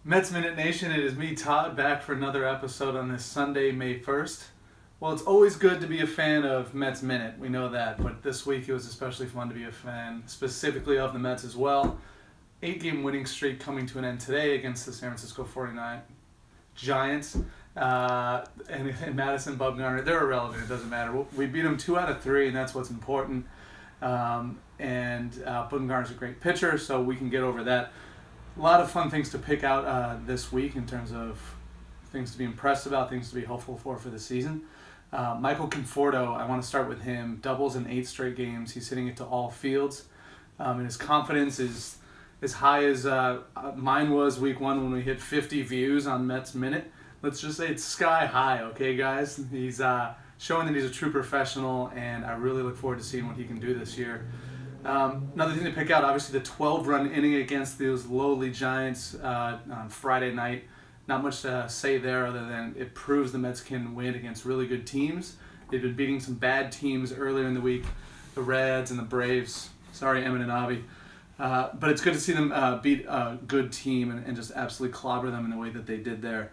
MetsMinute Nation, it is me, Todd, back for another episode on this Sunday, May 1st. Well, it's always good to be a fan of Mets Minute, we know that, but this week it was especially fun to be a fan, specifically of the Mets as well. 8-game winning streak coming to an end today against the San Francisco 49 Giants. And Madison Bumgarner, they're irrelevant, it doesn't matter. We beat them 2 out of 3, and that's what's important. Bumgarner's a great pitcher, so we can get over that. A lot of fun things to pick out this week in terms of things to be impressed about, things to be hopeful for the season. Michael Conforto, I want to start with him. Doubles in 8 straight games. He's hitting it to all fields. And his confidence is as high as mine was week 1 when we hit 50 views on Mets Minute. Let's just say it's sky high, okay, guys? He's showing that he's a true professional, and I really look forward to seeing what he can do this year. Another thing to pick out, obviously the 12-run inning against those lowly Giants on Friday night. Not much to say there other than it proves the Mets can win against really good teams. They've been beating some bad teams earlier in the week, the Reds and the Braves. Sorry, Emin and Avi. But it's good to see them beat a good team and just absolutely clobber them in the way that they did there.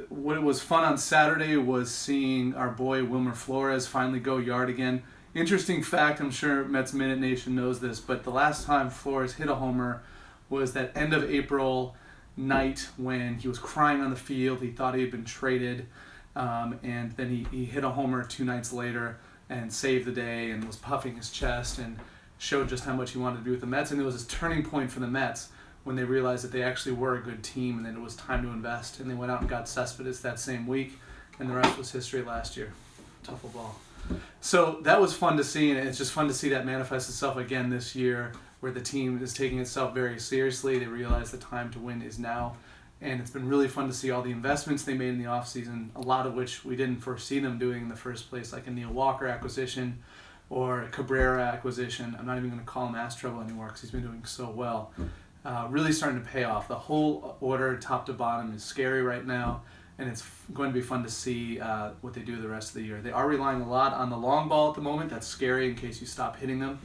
What was fun on Saturday was seeing our boy Wilmer finally go yard again. Interesting fact, I'm sure Mets Minute Nation knows this, but the last time Flores hit a homer was that end of April night when he was crying on the field. He thought he had been traded, and then he hit a homer 2 nights later and saved the day and was puffing his chest and showed just how much he wanted to be with the Mets. And it was his turning point for the Mets when they realized that they actually were a good team and that it was time to invest. And they went out and got Cespedes that same week, and the rest was history last year. Tough ball. So that was fun to see, and it's just fun to see that manifest itself again this year, where the team is taking itself very seriously. They realize the time to win is now, and it's been really fun to see all the investments they made in the offseason, a lot of which we didn't foresee them doing in the first place, like a Neil Walker acquisition or a Cabrera acquisition. I'm not even going to call him Astrobo anymore because he's been doing so well. Really starting to pay off. The whole order, top to bottom, is scary right now. And it's going to be fun to see what they do the rest of the year. They are relying a lot on the long ball at the moment. That's scary in case you stop hitting them,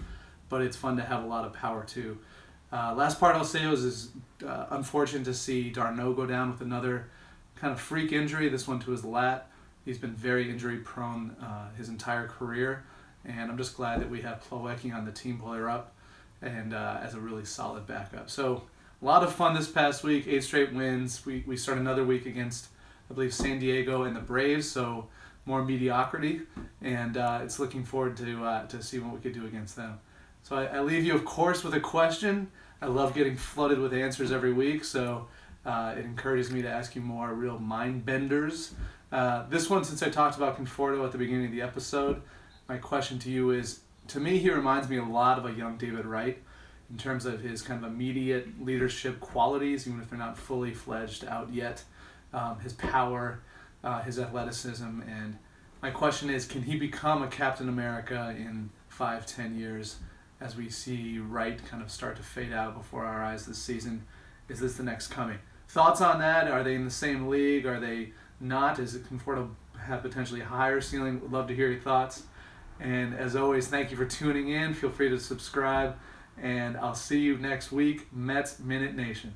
but it's fun to have a lot of power too. Last part I'll say is unfortunate to see d'Arnaud go down with another kind of freak injury, this one to his lat. He's been very injury prone his entire career, and I'm just glad that we have Plawecki on the team player up and as a really solid backup. So a lot of fun this past week, 8 straight wins. We start another week against, I believe, San Diego and the Braves, so more mediocrity, and it's looking forward to see what we could do against them. So I leave you, of course, with a question. I love getting flooded with answers every week, so it encourages me to ask you more real mind benders. This one, since I talked about Conforto at the beginning of the episode, my question to you is, to me, he reminds me a lot of a young David Wright in terms of his kind of immediate leadership qualities, even if they're not fully fledged out yet. His power, his athleticism, and my question is, can he become a Captain America in 5-10 years as we see Wright kind of start to fade out before our eyes this season? Is this the next coming? Thoughts on that? Are they in the same league? Are they not? Is it Conforto have potentially a higher ceiling? Would love to hear your thoughts. And as always, thank you for tuning in. Feel free to subscribe, and I'll see you next week. Mets Minute Nation.